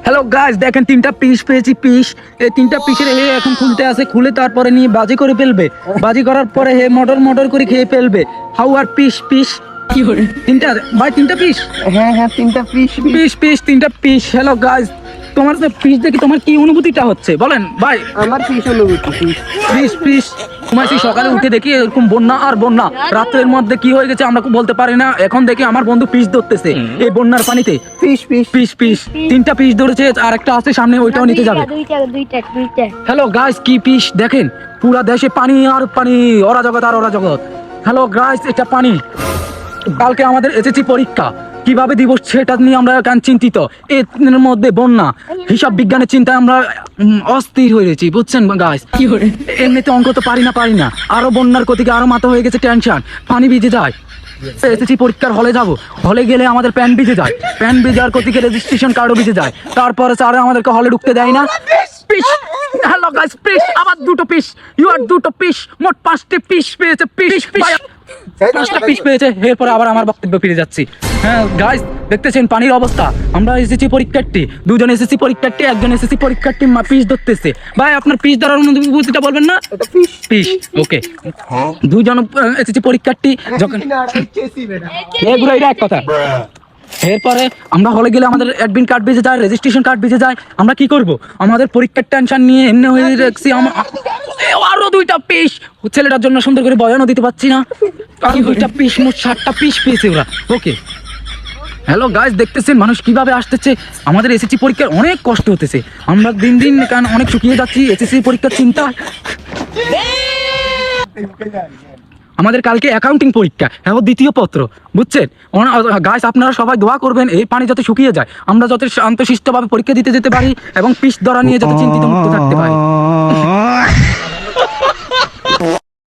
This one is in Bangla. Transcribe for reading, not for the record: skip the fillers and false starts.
হ্যালো গাইস, দেখেন তিনটা পিস পেয়েছি। এই তিনটা পিসের হে এখন খুলতে আছে, খুলে তারপরে নিয়ে বাজি করে ফেলবে। বাজি করার পরে হে মটর করে খেয়ে ফেলবে। হাউ আর পিস কি করে তিনটা ভাই, তিনটা পিস। হ্যাঁ তিনটা তিনটা পিস। হ্যালো গাইস, তোমার তো পিস দেখি তোমার কি অনুভূতিটা হচ্ছে বলেন ভাই? আমার পিস অনুভূতি পিস তোমার সেই সকালে উঠে দেখি এরকম বন্যা আর বন্যা, রাতের মধ্যে কি হয়ে গেছে আমরা বলতে পারি না। এখন দেখি আমার বন্ধু পিস ধরতেছে এই বন্যার পানিতে। পিস তিনটা পিস ধরেছে, আর একটা আছে সামনে, ওইটাও নিতে যাবে। দুইটা হ্যালো গাইস, কি পিস দেখেন, পুরা দেশে পানি আর পানি, অরাজগৎ আর অরাজগৎ। হ্যালো গাইস, এটা পানি। কালকে আমাদের এসএসসি পরীক্ষা, কিভাবে দিব সেটা নিয়ে আমরা চিন্তিত। এর মধ্যে বন্যা, হিসাব বিজ্ঞানের চিন্তায় আমরা অস্থির হয়েছি, বুঝছেন গাইস? কি করে এমনিতে অঙ্ক তো পারি না, আরো বন্যার গতিকে আরো মাথা হয়ে গেছে টেনশন। পানি ভিজে যায়। এসএসসি পরীক্ষার হলে যাব, হলে গেলে আমাদের প্যান ভিজে যায়, প্যান ভিজার গতিকে রেজিস্ট্রেশন কার্ডও ভিজে যায়। তারপরে স্যার আমাদেরকে হলে ঢুকতে দেয় না। পিস। হ্যালো গাইস, পিস আবার দুটো পিস। দুটো পিস, মোট 5টি পিস পেয়েছে। পাঁচটা পিস পেয়েছে। এরপরে আবার আমার বক্তব্য ফিরে যাচ্ছি। হ্যাঁ গাইস, দেখতেছেন পানির অবস্থা। আমরা এসএসসি পরীক্ষার্থী, দুজন এসএসসি পরীক্ষার্থী, একজন এসএসসি পরীক্ষার্থী পিস ধরতেছে। ভাই আপনার পিস ধরার অনুভূতিটা বলবেন না? Piece okay. দুজন এসএসসি পরীক্ষার্থী যখন এগুলো এক কথা। এরপরে আমরা হলে গেলে আমাদের অ্যাডমিট কার্ড ভিজে যায়, রেজিস্ট্রেশন কার্ড ভিজে যায়। আমরা কি করব? আমাদের পরীক্ষার টেনশন নিয়ে এমনি হয়ে রাখছি। আরো দুইটা পিস, ছেলেটার জন্য সুন্দর করে বয়ানও দিতে পারছি না। আরো দুইটা পিস, মোট 7টা পিস পেয়েছে ওরা। ওকে। হ্যালো গাইস, দেখতেছেন মানুষ কিভাবে আসতেছে। আমাদের এসএসসি পরীক্ষার অনেক কষ্ট হতেছে, আমরা দিন দিন কারণ অনেক শুকিয়ে যাচ্ছি এসএসসি পরীক্ষার চিন্তা। আমাদের কালকে অ্যাকাউন্টিং পরীক্ষা, এখন দ্বিতীয় পত্র, বুঝছেন গাইস? আপনারা সবাই দোয়া করবেন এই পানি যাতে শুকিয়ে যায়, আমরা যাতে শান্তশিষ্টভাবে পরীক্ষা দিতে যেতে পারি এবং পিস ধরা নিয়ে যাতে চিন্তিত মুক্ত থাকতে পারি।